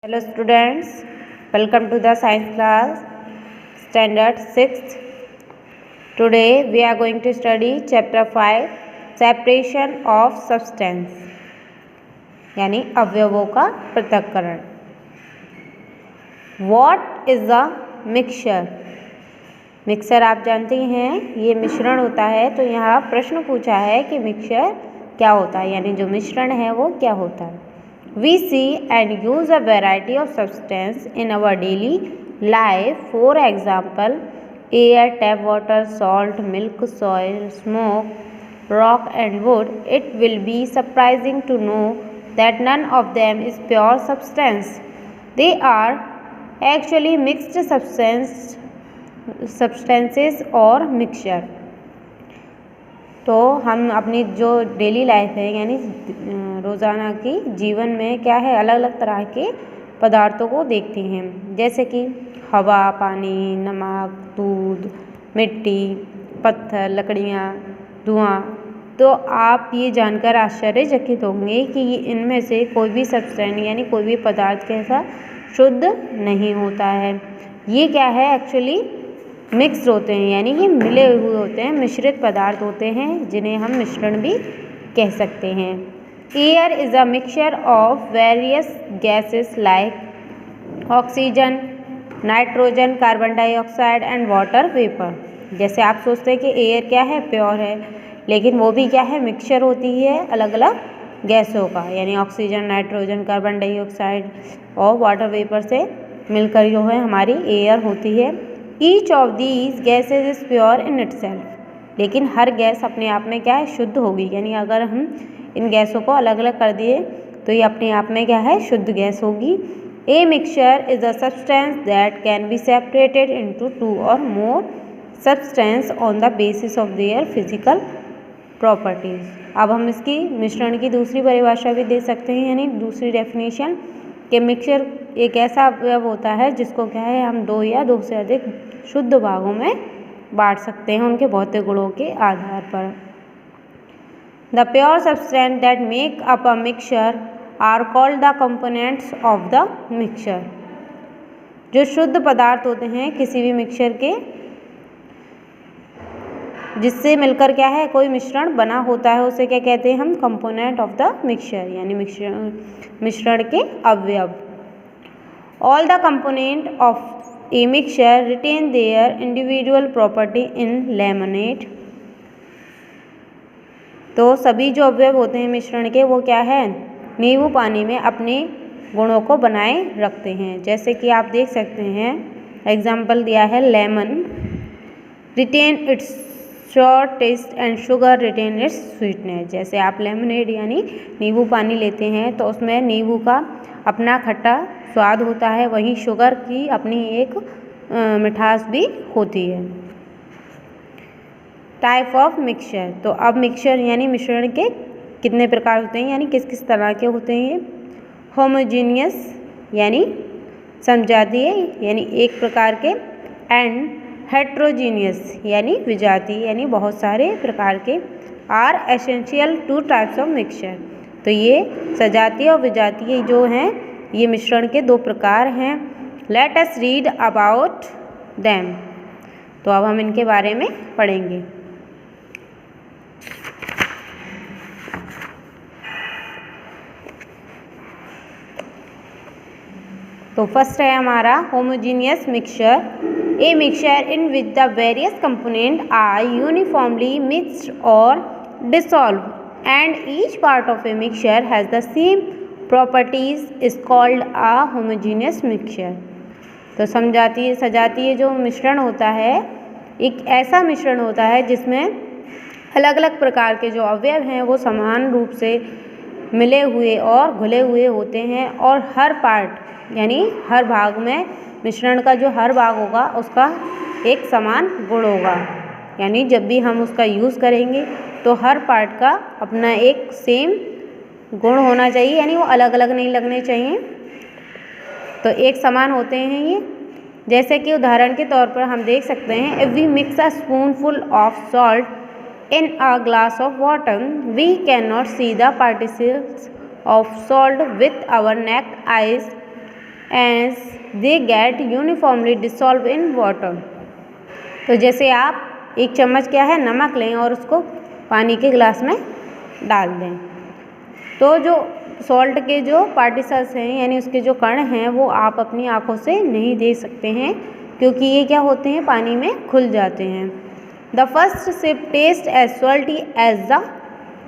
Hello students, welcome to the science class standard 6th. Today we are going to study chapter 5 separation of substance यानी अवयवों का पृथक्करण. What is a mixture? Mixer आप जानते हैं ये मिश्रण होता है. तो यहाँ प्रश्न पूछा है कि मिक्सर क्या होता है यानी जो मिश्रण है वो क्या होता है. We see and use a variety of substance in our daily life. For example, air, tap water, salt, milk, soil, smoke, rock and wood. It will be surprising to know that none of them is pure substance. They are actually mixed substances or mixture. तो हम अपनी जो daily life है यानी रोज़ाना की जीवन में क्या है अलग अलग तरह के पदार्थों को देखते हैं, जैसे कि हवा, पानी, नमक, दूध, मिट्टी, पत्थर, लकड़ियाँ, धुआं. तो आप ये जानकर आश्चर्यचकित होंगे कि इनमें से कोई भी सब्सटेंस यानी कोई भी पदार्थ कैसा शुद्ध नहीं होता है. ये क्या है एक्चुअली मिक्स होते हैं यानी ये मिले हुए होते हैं, मिश्रित पदार्थ होते हैं जिन्हें हम मिश्रण भी कह सकते हैं. Air is a mixture of various gases like oxygen, nitrogen, carbon dioxide and water vapour. जैसे आप सोचते हैं कि एयर क्या है प्योर है, लेकिन वो भी क्या है मिक्सचर होती है अलग अलग गैसों का यानी ऑक्सीजन, नाइट्रोजन, कार्बन डाइऑक्साइड और वाटर वेपर से मिलकर जो है हमारी एयर होती है. Each of these gases is pure in itself. लेकिन हर गैस अपने आप में क्या है शुद्ध होगी यानी अगर हम इन गैसों को अलग अलग कर दिए तो ये अपने आप में क्या है शुद्ध गैस होगी. A mixture is a substance that can be separated into two और more substances on the basis of their physical properties. अब हम इसकी मिश्रण की दूसरी परिभाषा भी दे सकते हैं यानी दूसरी डेफिनेशन कि मिक्सचर एक ऐसा अवयव होता है जिसको क्या है हम दो या दो से अधिक शुद्ध भागों में बांट सकते हैं उनके भौतिक गुणों के आधार पर. The pure substance that make up a mixture are called the components of the mixture. जो शुद्ध पदार्थ होते हैं किसी भी मिक्सचर के जिससे मिलकर क्या है कोई मिश्रण बना होता है उसे क्या कहते हैं हम कंपोनेंट ऑफ द मिक्सचर यानी मिश्रण के अवयव. All the component of a mixture retain their individual property in lemonade. तो सभी जो अवयव होते हैं मिश्रण के वो क्या है नींबू पानी में अपने गुणों को बनाए रखते हैं. जैसे कि आप देख सकते हैं एग्जाम्पल दिया है lemon retain its sour taste and sugar retain its sweetness. जैसे आप लेमनेड यानी नींबू पानी लेते हैं तो उसमें नींबू का अपना खट्टा स्वाद होता है, वहीं शुगर की अपनी एक मिठास भी होती है. Type of mixture. तो अब मिक्सचर यानी मिश्रण के कितने प्रकार होते हैं यानी किस किस तरह के होते हैं. होमोजीनियस यानी समजातीय यानी एक प्रकार के, एंड हेट्रोजीनियस यानी विजातीय यानी बहुत सारे प्रकार के. Are essential two types of mixture. तो ये सजातीय और विजातीय जो हैं ये मिश्रण के दो प्रकार हैं. Let us read about them. तो अब हम इनके बारे में पढ़ेंगे. तो फर्स्ट है हमारा homogeneous mixture. A mixture in which the various component are uniformly mixed और dissolve and each part of a mixture has the same properties is called a homogeneous mixture. तो सजातीय जो मिश्रण होता है एक ऐसा मिश्रण होता है जिसमें अलग अलग प्रकार के जो अवयव हैं वो समान रूप से मिले हुए और घुले हुए होते हैं और हर पार्ट यानी हर भाग में मिश्रण का जो हर भाग होगा उसका एक समान गुण होगा यानी जब भी हम उसका यूज़ करेंगे तो हर पार्ट का अपना एक सेम गुण होना चाहिए यानी वो अलग अलग नहीं लगने चाहिए, तो एक समान होते हैं ये. जैसे कि उदाहरण के तौर पर हम देख सकते हैं if we mix a spoonful of salt in a glass of water we can not see the particles of salt with our naked eyes as they get uniformly dissolve in water. तो जैसे आप एक चम्मच क्या है नमक लें और उसको पानी के गिलास में डाल दें, तो जो सॉल्ट के जो पार्टिकल्स हैं यानी उसके जो कण हैं वो आप अपनी आँखों से नहीं देख सकते हैं, क्योंकि ये क्या होते हैं पानी में घुल जाते हैं। The first sip taste as salty as the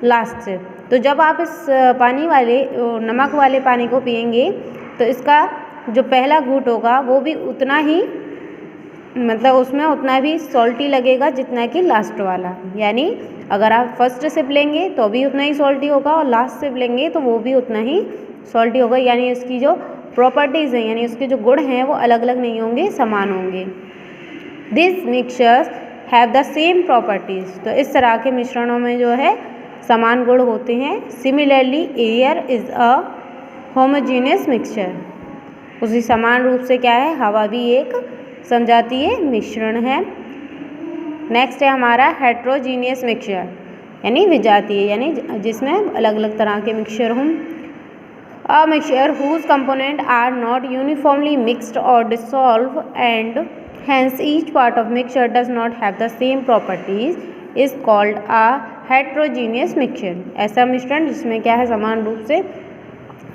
last sip. तो जब आप इस पानी वाले नमक वाले पानी को पिएंगे तो इसका जो पहला घूंट होगा वो भी उतना ही मतलब उसमें उतना भी सॉल्टी लगेगा जितना कि लास्ट वाला। यानी अगर आप फर्स्ट सिप लेंगे तो भी उतना ही सॉल्टी होगा और लास्ट सिप लेंगे तो वो भी उतना ही सॉल्टी होगा। यानी इसकी जो प्रॉपर्टीज़ हैं यानी उसके जो गुण हैं वो अलग अलग नहीं होंगे, समान होंगे। This mixtures have the same properties. तो इस तरह के मिश्रणों में जो है समान गुण होते हैं। Similarly air is a homogeneous mixture. उसी समान रूप से क्या है हवा भी एक समजातीय मिश्रण है। नेक्स्ट है हमारा हेट्रोजीनियस मिक्सचर यानी विजातीय, यानी जिसमें अलग अलग तरह के मिक्सचर हों। A mixture whose component are not uniformly mixed और dissolve and hence each part of mixture does not have the same properties is called a heterogeneous mixture। ऐसा मिश्रण जिसमें क्या है समान रूप से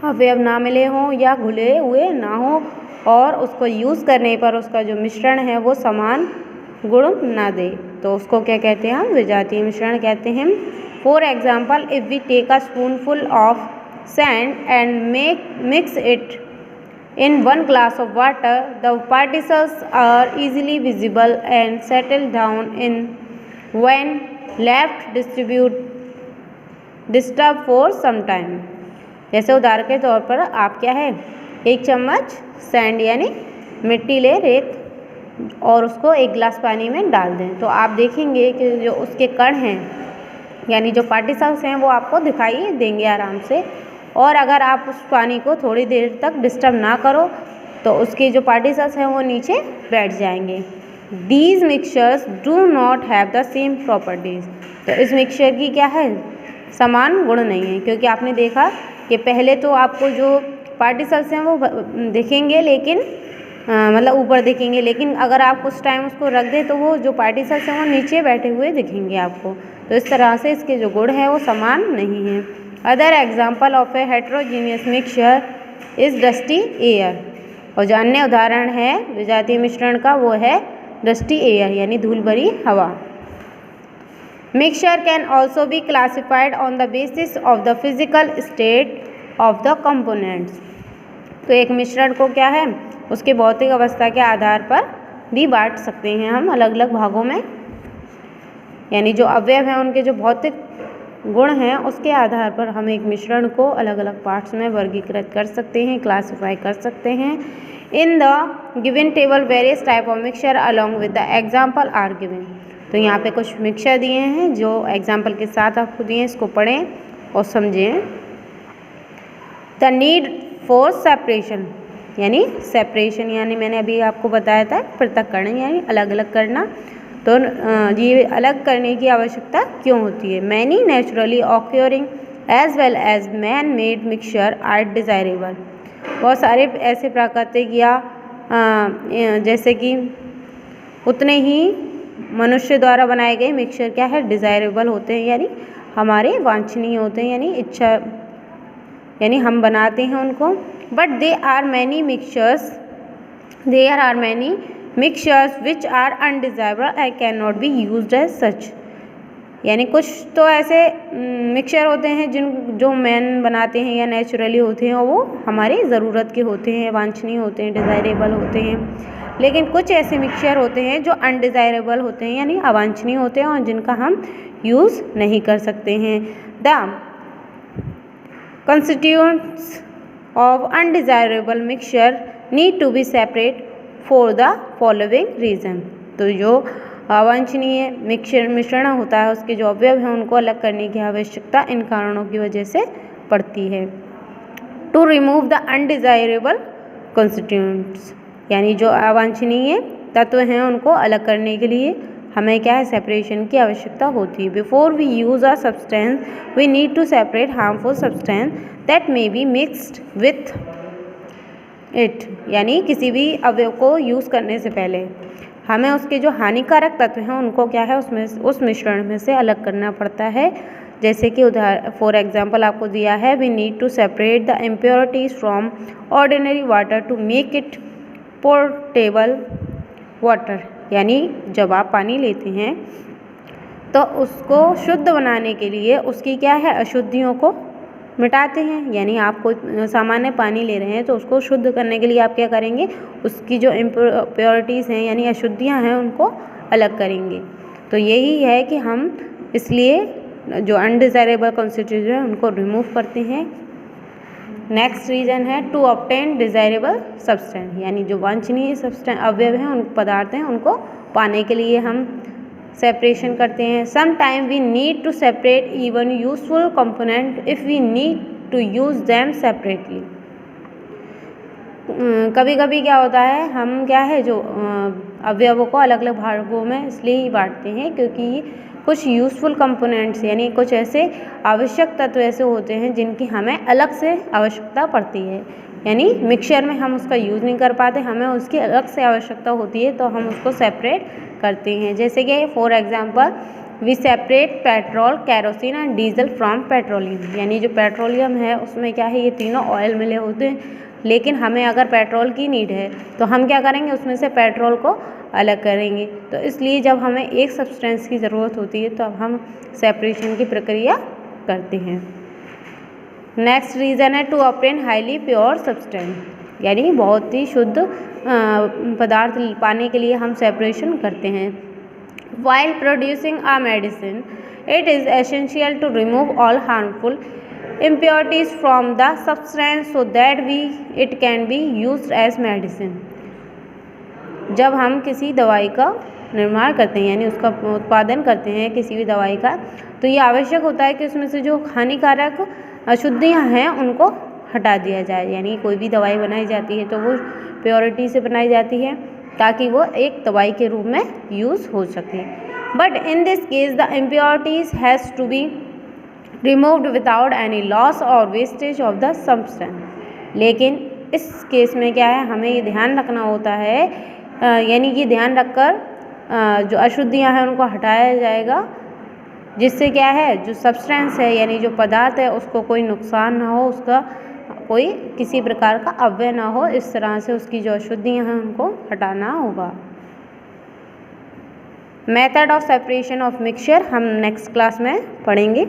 अवयव ना मिले हों या घुले हुए ना हो और उसको यूज़ करने पर उसका जो मिश्रण है वो समान गुण ना दे, तो उसको क्या कहते हैं हम विजातीय मिश्रण कहते हैं। For example if we take a spoonful of sand and mix it in one glass of water, the particles are easily visible and settle down in when left disturbed for some time। जैसे उदाहरण के तौर पर आप क्या है एक चम्मच सैंड यानी मिट्टी ले रेत और उसको एक गिलास पानी में डाल दें, तो आप देखेंगे कि जो उसके कण हैं यानी जो पार्टिकल्स हैं वो आपको दिखाई देंगे आराम से। और अगर आप उस पानी को थोड़ी देर तक डिस्टर्ब ना करो तो उसके जो पार्टिकल्स हैं वो नीचे बैठ जाएंगे। These mixtures do not have the same properties. तो इस मिक्सचर की क्या है समान गुण नहीं है, क्योंकि आपने देखा कि पहले तो आपको जो पार्टिकल्स हैं वो दिखेंगे लेकिन मतलब ऊपर दिखेंगे, लेकिन अगर आप कुछ टाइम उसको रख दें तो वो जो पार्टिकल्स हैं वो नीचे बैठे हुए दिखेंगे आपको। तो इस तरह से इसके जो गुण हैं वो समान नहीं हैं। Other example of A heterogeneous mixture is dusty air. और जो अन्य उदाहरण है विजातीय मिश्रण का वो है डस्टी एयर यानी धूल भरी हवा। Mixture can also be classified on the basis of the physical state of the components. तो एक मिश्रण को क्या है उसके भौतिक अवस्था के आधार पर भी बांट सकते हैं हम अलग अलग भागों में, यानी जो अवयव हैं उनके जो भौतिक गुण हैं उसके आधार पर हम एक मिश्रण को अलग अलग पार्ट्स में वर्गीकृत कर सकते हैं, क्लासिफाई कर सकते हैं। In the given table various type of mixture along with the example are given. तो यहाँ पे कुछ मिक्सचर दिए हैं जो एग्जाम्पल के साथ आपको दिए हैं, इसको पढ़ें और समझें। द नीड फॉर सेपरेशन यानी सेपरेशन यानी मैंने अभी आपको बताया था पृथक्करण यानी अलग अलग करना। तो ये अलग करने की आवश्यकता क्यों होती है। Many naturally occurring as well as man made mixture are desirable. बहुत सारे ऐसे प्राकृतिक या जैसे कि उतने ही मनुष्य द्वारा बनाए गए मिक्सचर क्या है डिज़ायरेबल होते हैं यानी हमारे वांछनीय होते हैं, यानी इच्छा यानी हम बनाते हैं उनको। But there are many mixtures which are undesirable I can not be used as such. यानी कुछ तो ऐसे मिक्सचर होते हैं जो मैन बनाते हैं या नेचुरली होते हैं और वो हमारी ज़रूरत के होते हैं, वांछनीय होते हैं, डिज़ायरेबल होते हैं। लेकिन कुछ ऐसे मिक्सचर होते हैं जो अनडिज़ायरेबल होते हैं यानी अवांछनीय होते हैं और जिनका हम यूज़ नहीं कर सकते हैं। The constituents of undesirable mixture need to be separate for the following reason। तो जो अवांछनीय मिश्रण होता है उसके जो अवयव हैं उनको अलग करने की आवश्यकता इन कारणों की वजह से पड़ती है। To remove the undesirable constituents यानी जो अवांछनीय तत्व हैं उनको अलग करने के लिए हमें क्या है सेपरेशन की आवश्यकता होती है। Before we use a substance we need to separate harmful substance that may be mixed with it यानी किसी भी अवयव को यूज़ करने से पहले हमें उसके जो हानिकारक तत्व हैं उनको क्या है उसमें उस मिश्रण में से अलग करना पड़ता है। जैसे कि फॉर एग्जांपल आपको दिया है, we need to separate the impurities from ordinary water to make it portable water. यानी जब आप पानी लेते हैं तो उसको शुद्ध बनाने के लिए उसकी क्या है अशुद्धियों को मिटाते हैं। यानी आप कोई सामान्य पानी ले रहे हैं तो उसको शुद्ध करने के लिए आप क्या करेंगे, उसकी जो इम्प्योरिटीज़ हैं यानी अशुद्धियाँ हैं उनको अलग करेंगे। तो यही है कि हम इसलिए जो अनडिज़ायरेबल कॉन्स्टिट्यूएंट हैं उनको रिमूव करते हैं। नेक्स्ट रीजन है टू ऑब्टेन डिज़ायरेबल सब्सटेंस, यानी जो वांछनीय सब्सटेंस अवयव हैं उन पदार्थ हैं उनको पाने के लिए हम सेपरेशन करते हैं। Some time we need to separate even useful component if we need to use them separately. कभी कभी क्या होता है, हम क्या है जो अवयवों को अलग अलग भागों में इसलिए ही बांटते हैं क्योंकि कुछ यूज़फुल कंपोनेंट्स यानी कुछ ऐसे आवश्यक तत्व ऐसे होते हैं जिनकी हमें अलग से आवश्यकता पड़ती है। यानी मिक्सचर में हम उसका यूज़ नहीं कर पाते, हमें उसकी अलग से आवश्यकता होती है तो हम उसको सेपरेट करते हैं। जैसे कि for example we separate petrol, kerosene and diesel from petroleum. यानी जो पेट्रोलियम है उसमें क्या है, ये तीनों ऑयल मिले होते हैं, लेकिन हमें अगर पेट्रोल की नीड है तो हम क्या करेंगे, उसमें से पेट्रोल को अलग करेंगे। तो इसलिए जब हमें एक सब्सटेंस की ज़रूरत होती है तो अब हम सेपरेशन की प्रक्रिया करते हैं। नेक्स्ट रीज़न है to obtain highly pure substance, यानी बहुत ही शुद्ध पदार्थ पाने के लिए हम सेपरेशन करते हैं। While producing a medicine it is essential to remove all harmful impurities from the substance so that it can be used as medicine। जब हम किसी दवाई का निर्माण करते हैं यानी उसका उत्पादन करते हैं किसी भी दवाई का, तो ये आवश्यक होता है कि उसमें से जो हानिकारक अशुद्धियाँ हैं उनको हटा दिया जाए। यानी कोई भी दवाई बनाई जाती है तो वो प्योरिटी से बनाई जाती है ताकि वो एक दवाई के रूप में यूज़ हो सके। But in this case the impurities has to be removed without any loss or wastage of the substance। लेकिन इस केस में क्या है, हमें ये ध्यान रखना होता है, यानी कि ध्यान रखकर जो अशुद्धियाँ हैं उनको हटाया जाएगा, जिससे क्या है जो सब्सटेंस है यानी जो पदार्थ है उसको कोई नुकसान ना हो, उसका कोई किसी प्रकार का अव्यय ना हो। इस तरह से उसकी जो अशुद्धियाँ हैं उनको हटाना होगा। Method of separation of mixture हम नेक्स्ट क्लास में पढ़ेंगे।